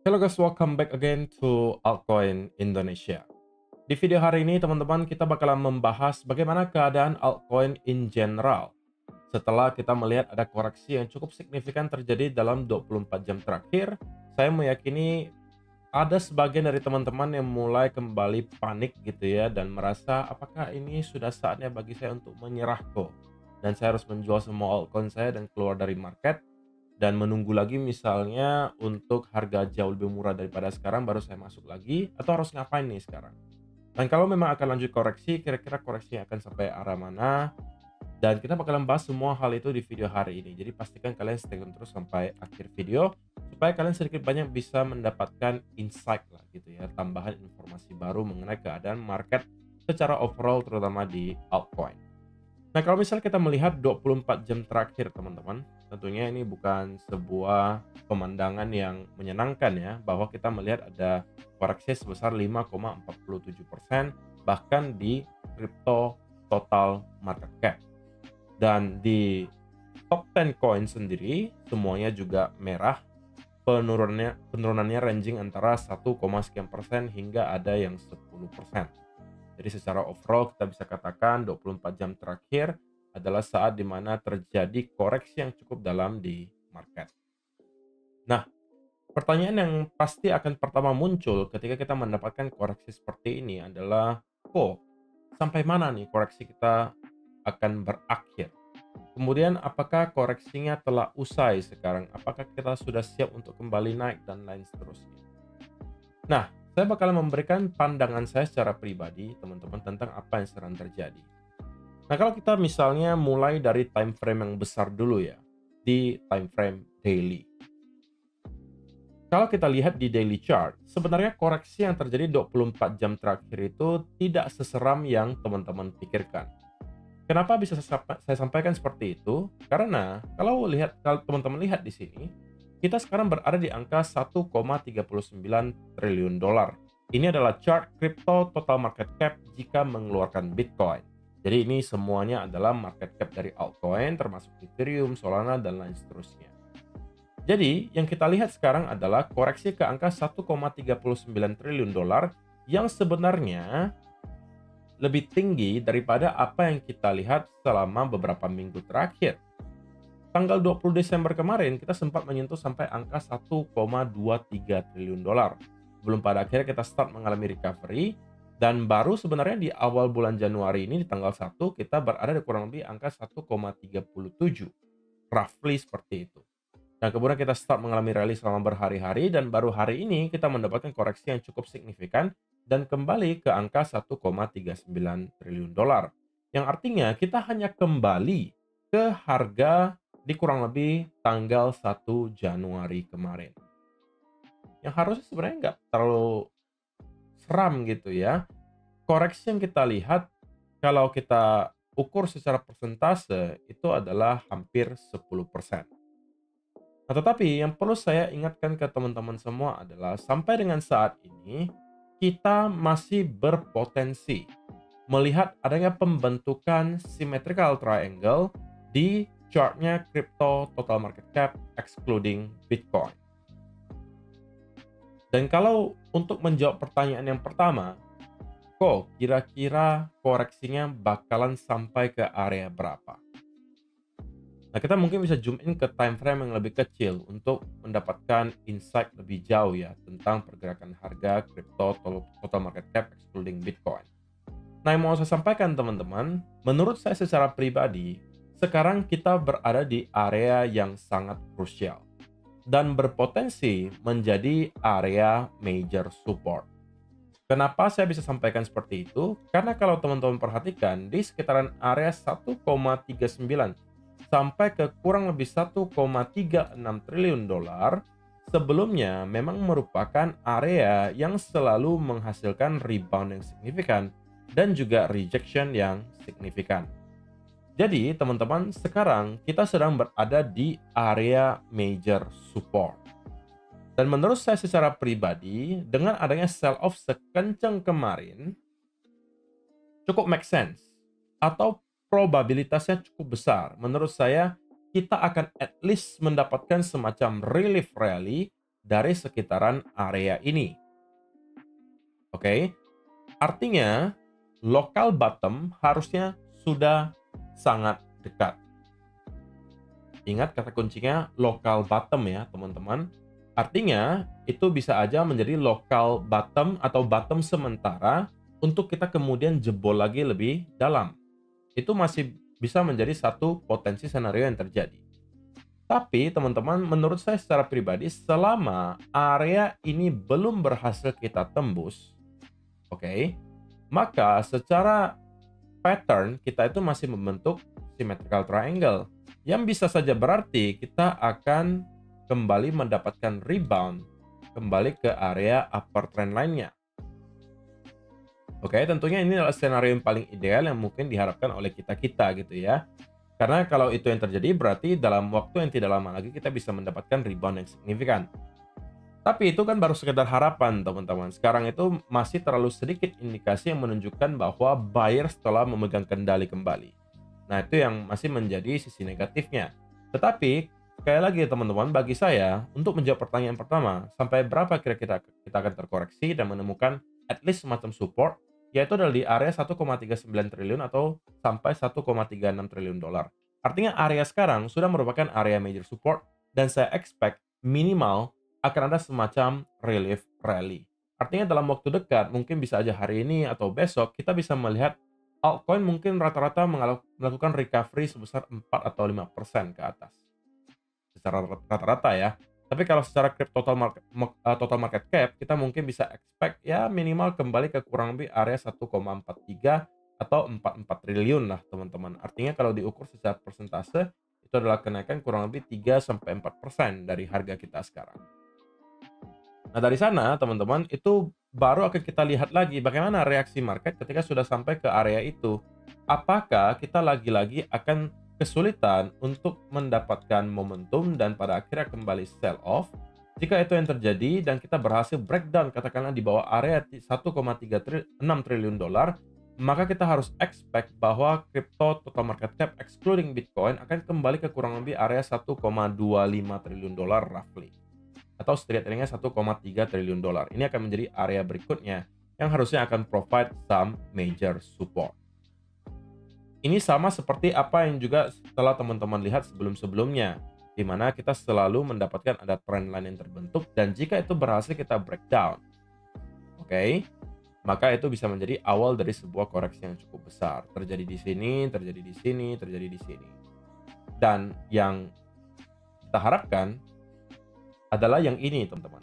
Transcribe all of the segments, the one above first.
Hello guys, welcome back again to Altcoin Indonesia. Di video hari ini teman-teman kita bakalan membahas bagaimana keadaan altcoin in general setelah kita melihat ada koreksi yang cukup signifikan terjadi dalam 24 jam terakhir. Saya meyakini ada sebagian dari teman-teman yang mulai kembali panik gitu ya dan merasa apakah ini sudah saatnya bagi saya untuk menyerah kok dan saya harus menjual semua altcoin saya dan keluar dari market dan menunggu lagi misalnya untuk harga jauh lebih murah daripada sekarang baru saya masuk lagi atau harus ngapain nih sekarang? Dan kalau memang akan lanjut koreksi, kira-kira koreksinya akan sampai arah mana? Dan kita bakalan bahas semua hal itu di video hari ini. Jadi pastikan kalian stay tune terus sampai akhir video supaya kalian sedikit banyak bisa mendapatkan insight lah gitu ya, tambahan informasi baru mengenai keadaan market secara overall terutama di altcoin. Nah, kalau misalnya kita melihat 24 jam terakhir, teman-teman, tentunya ini bukan sebuah pemandangan yang menyenangkan ya, bahwa kita melihat ada koreksi sebesar 5,47% bahkan di crypto total market cap. Dan di top 10 coin sendiri semuanya juga merah, penurunannya ranging antara 1, sekian persen hingga ada yang 10%. Jadi secara overall kita bisa katakan 24 jam terakhir adalah saat di mana terjadi koreksi yang cukup dalam di market. Nah, pertanyaan yang pasti akan pertama muncul ketika kita mendapatkan koreksi seperti ini adalah, kok sampai mana nih koreksi kita akan berakhir? Kemudian apakah koreksinya telah usai sekarang? Apakah kita sudah siap untuk kembali naik dan lain seterusnya? Nah, saya bakal memberikan pandangan saya secara pribadi, teman-teman, tentang apa yang sedang terjadi. Nah, kalau kita misalnya mulai dari time frame yang besar dulu ya, di time frame daily. Kalau kita lihat di daily chart, sebenarnya koreksi yang terjadi 24 jam terakhir itu tidak seseram yang teman-teman pikirkan. Kenapa bisa saya sampaikan seperti itu? Karena kalau teman-teman lihat di sini, kita sekarang berada di angka 1,39 triliun dolar. Ini adalah chart crypto total market cap jika mengeluarkan Bitcoin. Jadi ini semuanya adalah market cap dari altcoin termasuk Ethereum, Solana dan lain seterusnya. Jadi yang kita lihat sekarang adalah koreksi ke angka 1,39 triliun dolar yang sebenarnya lebih tinggi daripada apa yang kita lihat selama beberapa minggu terakhir. Tanggal 20 Desember kemarin kita sempat menyentuh sampai angka 1,23 triliun dolar. Belum pada akhirnya kita start mengalami recovery dan baru sebenarnya di awal bulan Januari ini di tanggal 1 kita berada di kurang lebih angka 1,37. Roughly seperti itu. Dan kemudian kita start mengalami rally selama berhari-hari dan baru hari ini kita mendapatkan koreksi yang cukup signifikan dan kembali ke angka 1,39 triliun dolar. Yang artinya kita hanya kembali ke harga di kurang lebih tanggal 1 Januari kemarin. Yang harusnya sebenarnya nggak terlalu seram gitu ya. Koreksi yang kita lihat kalau kita ukur secara persentase itu adalah hampir 10%. Nah, tetapi yang perlu saya ingatkan ke teman-teman semua adalah sampai dengan saat ini kita masih berpotensi melihat adanya pembentukan symmetrical triangle di chartnya crypto total market cap excluding Bitcoin. Dan kalau untuk menjawab pertanyaan yang pertama, kok kira-kira koreksinya bakalan sampai ke area berapa? Nah, kita mungkin bisa zoom in ke time frame yang lebih kecil untuk mendapatkan insight lebih jauh ya tentang pergerakan harga crypto total market cap excluding Bitcoin. Nah, yang mau saya sampaikan teman-teman, menurut saya secara pribadi, sekarang kita berada di area yang sangat krusial dan berpotensi menjadi area major support. Kenapa saya bisa sampaikan seperti itu? Karena kalau teman-teman perhatikan di sekitaran area 1,39 sampai ke kurang lebih 1,36 triliun dolar sebelumnya memang merupakan area yang selalu menghasilkan rebound yang signifikan dan juga rejection yang signifikan. Jadi, teman-teman, sekarang kita sedang berada di area major support. Dan menurut saya secara pribadi, dengan adanya sell off sekencang kemarin, cukup make sense. Atau probabilitasnya cukup besar. Menurut saya, kita akan at least mendapatkan semacam relief rally dari sekitaran area ini. Oke, artinya local bottom harusnya sudah sangat dekat. Ingat kata kuncinya local bottom ya teman-teman. Artinya itu bisa aja menjadi local bottom atau bottom sementara untuk kita kemudian jebol lagi lebih dalam. Itu masih bisa menjadi satu potensi skenario yang terjadi. Tapi teman-teman, menurut saya secara pribadi, selama area ini belum berhasil kita tembus, oke, maka secara pattern kita itu masih membentuk symmetrical triangle yang bisa saja berarti kita akan kembali mendapatkan rebound kembali ke area upper trend line-nya. Oke, tentunya ini adalah skenario yang paling ideal yang mungkin diharapkan oleh kita-kita gitu ya. Karena kalau itu yang terjadi berarti dalam waktu yang tidak lama lagi kita bisa mendapatkan rebound yang signifikan. Tapi itu kan baru sekedar harapan teman-teman. Sekarang itu masih terlalu sedikit indikasi yang menunjukkan bahwa buyers telah memegang kendali kembali. Nah itu yang masih menjadi sisi negatifnya. Tetapi sekali lagi teman-teman, bagi saya untuk menjawab pertanyaan pertama, sampai berapa kira-kira kita akan terkoreksi dan menemukan at least semacam support, yaitu adalah di area 1,39 triliun atau sampai 1,36 triliun dolar. Artinya area sekarang sudah merupakan area major support dan saya expect minimal akan ada semacam relief rally. Artinya dalam waktu dekat, mungkin bisa aja hari ini atau besok, kita bisa melihat altcoin mungkin rata-rata melakukan recovery sebesar 4 atau 5% ke atas. Secara rata-rata ya. Tapi kalau secara total market cap, kita mungkin bisa expect ya minimal kembali ke kurang lebih area 1,43 atau 44 triliun lah teman-teman. Artinya kalau diukur secara persentase, itu adalah kenaikan kurang lebih 3-4% dari harga kita sekarang. Nah dari sana teman-teman, itu baru akan kita lihat lagi bagaimana reaksi market ketika sudah sampai ke area itu. Apakah kita lagi-lagi akan kesulitan untuk mendapatkan momentum dan pada akhirnya kembali sell off? Jika itu yang terjadi dan kita berhasil breakdown katakanlah di bawah area 1,36 triliun dolar, maka kita harus expect bahwa crypto total market cap excluding Bitcoin akan kembali ke kurang lebih area 1,25 triliun dolar roughly. Atau setidaknya 1,3 triliun dolar. Ini akan menjadi area berikutnya yang harusnya akan provide some major support. Ini sama seperti apa yang juga setelah teman-teman lihat sebelum-sebelumnya, di mana kita selalu mendapatkan ada trend line yang terbentuk dan jika itu berhasil kita breakdown, oke, maka itu bisa menjadi awal dari sebuah koreksi yang cukup besar. Terjadi di sini, terjadi di sini, terjadi di sini. Dan yang kita harapkan adalah yang ini teman-teman.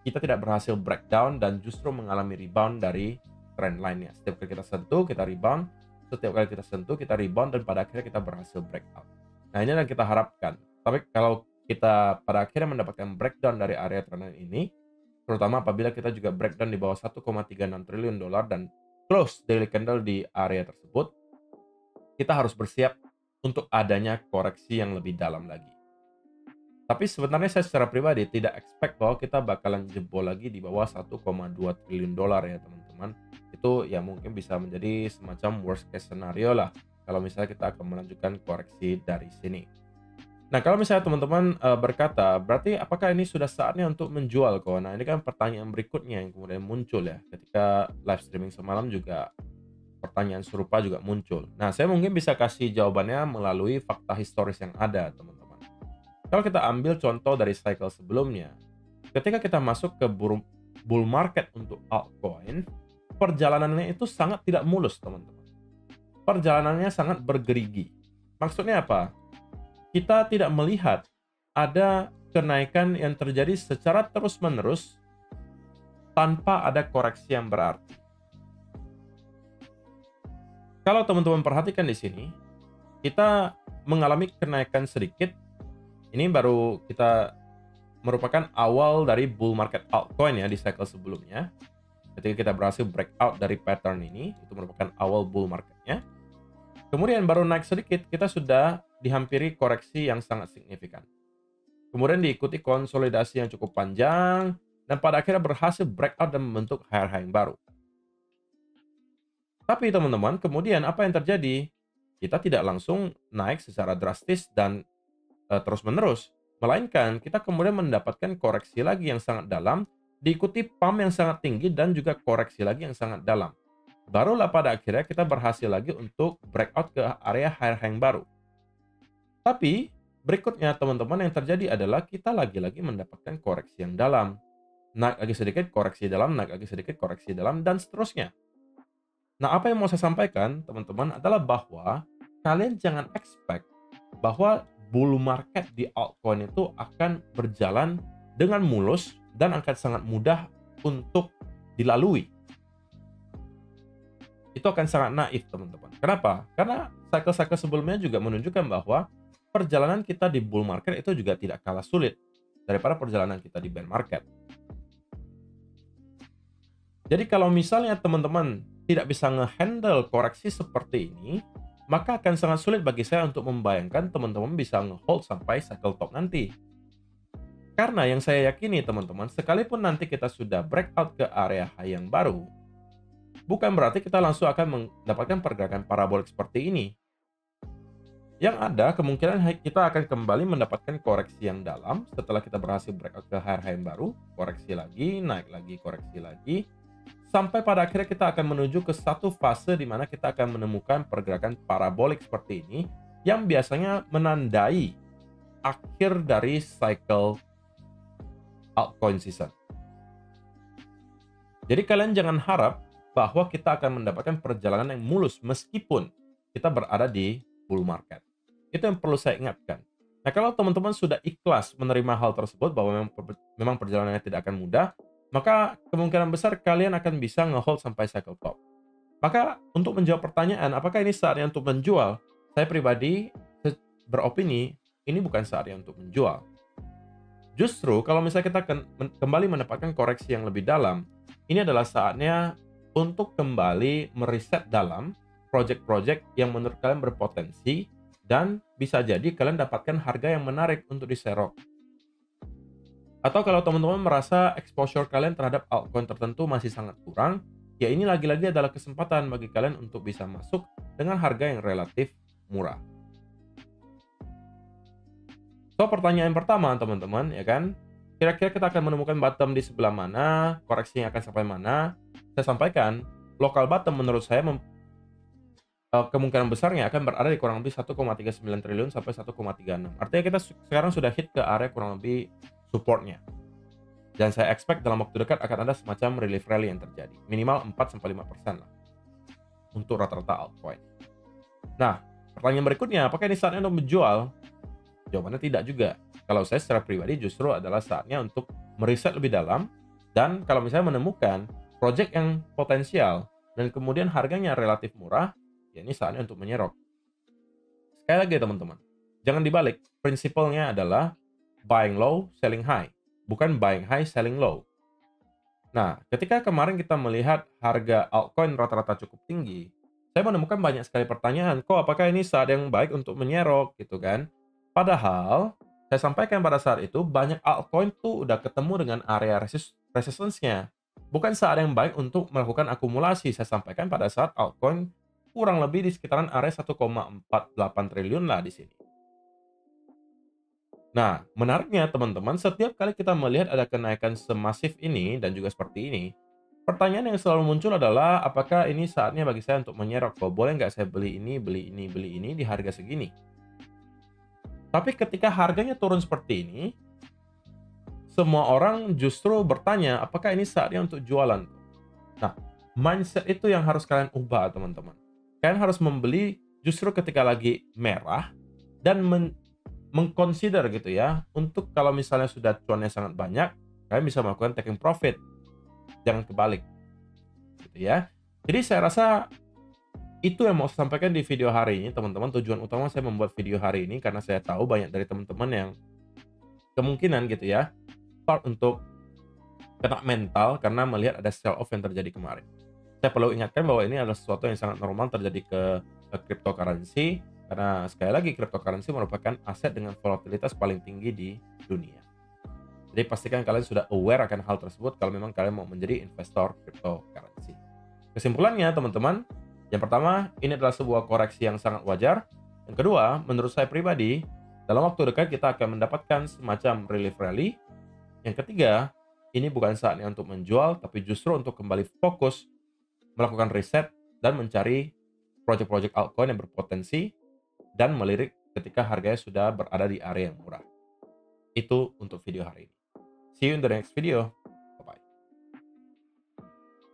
Kita tidak berhasil breakdown dan justru mengalami rebound dari trend line-nya. Setiap kali kita sentuh, kita rebound. Setiap kali kita sentuh, kita rebound dan pada akhirnya kita berhasil breakout. Nah ini yang kita harapkan. Tapi kalau kita pada akhirnya mendapatkan breakdown dari area trend line ini, terutama apabila kita juga breakdown di bawah 1,36 triliun dolar dan close daily candle di area tersebut, kita harus bersiap untuk adanya koreksi yang lebih dalam lagi. Tapi sebenarnya saya secara pribadi tidak expect bahwa kita bakalan jebol lagi di bawah 1,2 triliun dolar ya teman-teman. Itu ya mungkin bisa menjadi semacam worst case scenario lah kalau misalnya kita akan melanjutkan koreksi dari sini. Nah kalau misalnya teman-teman berkata, berarti apakah ini sudah saatnya untuk menjual kok? Nah ini kan pertanyaan berikutnya yang kemudian muncul ya. Ketika live streaming semalam juga pertanyaan serupa juga muncul. Nah saya mungkin bisa kasih jawabannya melalui fakta historis yang ada teman-teman. Kalau kita ambil contoh dari cycle sebelumnya, ketika kita masuk ke bull market untuk altcoin, perjalanannya itu sangat tidak mulus, teman-teman. Perjalanannya sangat bergerigi. Maksudnya apa? Kita tidak melihat ada kenaikan yang terjadi secara terus-menerus tanpa ada koreksi yang berarti. Kalau teman-teman perhatikan di sini, kita mengalami kenaikan sedikit. Ini baru kita merupakan awal dari bull market altcoin ya di cycle sebelumnya. Ketika kita berhasil breakout dari pattern ini, itu merupakan awal bull marketnya. Kemudian baru naik sedikit, kita sudah dihampiri koreksi yang sangat signifikan. Kemudian diikuti konsolidasi yang cukup panjang, dan pada akhirnya berhasil breakout dan membentuk higher high yang baru. Tapi teman-teman, kemudian apa yang terjadi? Kita tidak langsung naik secara drastis dan terus-menerus. Melainkan kita kemudian mendapatkan koreksi lagi yang sangat dalam, diikuti pump yang sangat tinggi dan juga koreksi lagi yang sangat dalam. Barulah pada akhirnya kita berhasil lagi untuk breakout ke area higher high yang baru. Tapi berikutnya teman-teman yang terjadi adalah kita lagi-lagi mendapatkan koreksi yang dalam. Naik lagi sedikit, koreksi dalam, naik lagi sedikit, koreksi dalam, dan seterusnya. Nah, apa yang mau saya sampaikan, teman-teman, adalah bahwa kalian jangan expect bahwa bull market di altcoin itu akan berjalan dengan mulus dan akan sangat mudah untuk dilalui. Itu akan sangat naif, teman-teman. Kenapa? Karena cycle-cycle sebelumnya juga menunjukkan bahwa perjalanan kita di bull market itu juga tidak kalah sulit daripada perjalanan kita di bear market. Jadi kalau misalnya teman-teman tidak bisa nge-handle koreksi seperti ini, maka akan sangat sulit bagi saya untuk membayangkan teman-teman bisa nge-hold sampai cycle top nanti. Karena yang saya yakini teman-teman, sekalipun nanti kita sudah breakout ke area high yang baru, bukan berarti kita langsung akan mendapatkan pergerakan parabolik seperti ini. Yang ada kemungkinan kita akan kembali mendapatkan koreksi yang dalam setelah kita berhasil breakout ke high yang baru, koreksi lagi, naik lagi, koreksi lagi, sampai pada akhirnya kita akan menuju ke satu fase di mana kita akan menemukan pergerakan parabolik seperti ini yang biasanya menandai akhir dari cycle altcoin season. Jadi kalian jangan harap bahwa kita akan mendapatkan perjalanan yang mulus meskipun kita berada di bull market. Itu yang perlu saya ingatkan. Nah, kalau teman-teman sudah ikhlas menerima hal tersebut bahwa memang perjalanannya tidak akan mudah, maka kemungkinan besar kalian akan bisa nge-hold sampai cycle top. Maka untuk menjawab pertanyaan, apakah ini saatnya untuk menjual? Saya pribadi beropini, ini bukan saatnya untuk menjual. Justru kalau misalnya kita kembali mendapatkan koreksi yang lebih dalam, ini adalah saatnya untuk kembali meriset dalam project-project yang menurut kalian berpotensi dan bisa jadi kalian dapatkan harga yang menarik untuk diserok. Atau kalau teman-teman merasa exposure kalian terhadap altcoin tertentu masih sangat kurang, ya ini lagi-lagi adalah kesempatan bagi kalian untuk bisa masuk dengan harga yang relatif murah. So, pertanyaan pertama teman-teman, ya kan? Kira-kira kita akan menemukan bottom di sebelah mana, koreksinya akan sampai mana? Saya sampaikan, local bottom menurut saya kemungkinan besarnya akan berada di kurang lebih 1,39 triliun sampai 1,36. Artinya kita sekarang sudah hit ke area kurang lebih supportnya. Dan saya expect dalam waktu dekat akan ada semacam relief rally yang terjadi. Minimal 4-5% lah. Untuk rata-rata altcoin. Nah, pertanyaan berikutnya, apakah ini saatnya untuk menjual? Jawabannya tidak juga. Kalau saya secara pribadi justru adalah saatnya untuk meriset lebih dalam. Dan kalau misalnya menemukan project yang potensial dan kemudian harganya relatif murah, ya ini saatnya untuk menyerok. Sekali lagi teman-teman, jangan dibalik. Prinsipalnya adalah buying low, selling high. Bukan buying high, selling low. Nah, ketika kemarin kita melihat harga altcoin rata-rata cukup tinggi, saya menemukan banyak sekali pertanyaan, kok apakah ini saat yang baik untuk menyerok gitu kan? Padahal, saya sampaikan pada saat itu, banyak altcoin tuh udah ketemu dengan area resistance-nya. Bukan saat yang baik untuk melakukan akumulasi. Saya sampaikan pada saat altcoin kurang lebih di sekitaran area 1,48 triliun lah di sini. Nah, menariknya teman-teman, setiap kali kita melihat ada kenaikan semasif ini dan juga seperti ini, pertanyaan yang selalu muncul adalah apakah ini saatnya bagi saya untuk menyerok? Kok boleh nggak saya beli ini di harga segini? Tapi ketika harganya turun seperti ini, semua orang justru bertanya apakah ini saatnya untuk jualan? Nah, mindset itu yang harus kalian ubah teman-teman. Kalian harus membeli justru ketika lagi merah dan mengconsider gitu ya, untuk kalau misalnya sudah cuannya sangat banyak, kalian bisa melakukan taking profit. Jangan kebalik. Gitu ya. Jadi saya rasa itu yang mau saya sampaikan di video hari ini, teman-teman. Tujuan utama saya membuat video hari ini karena saya tahu banyak dari teman-teman yang kemungkinan gitu ya, untuk kena mental karena melihat ada sell off yang terjadi kemarin. Saya perlu ingatkan bahwa ini adalah sesuatu yang sangat normal terjadi ke cryptocurrency, karena sekali lagi cryptocurrency merupakan aset dengan volatilitas paling tinggi di dunia. Jadi pastikan kalian sudah aware akan hal tersebut kalau memang kalian mau menjadi investor cryptocurrency. Kesimpulannya teman-teman, yang pertama, ini adalah sebuah koreksi yang sangat wajar. Yang kedua, menurut saya pribadi, Dalam waktu dekat kita akan mendapatkan semacam relief rally. Yang ketiga, ini bukan saatnya untuk menjual, tapi justru untuk kembali fokus melakukan riset dan mencari project-project altcoin yang berpotensi dan melirik ketika harganya sudah berada di area yang murah. Itu untuk video hari ini. See you in the next video.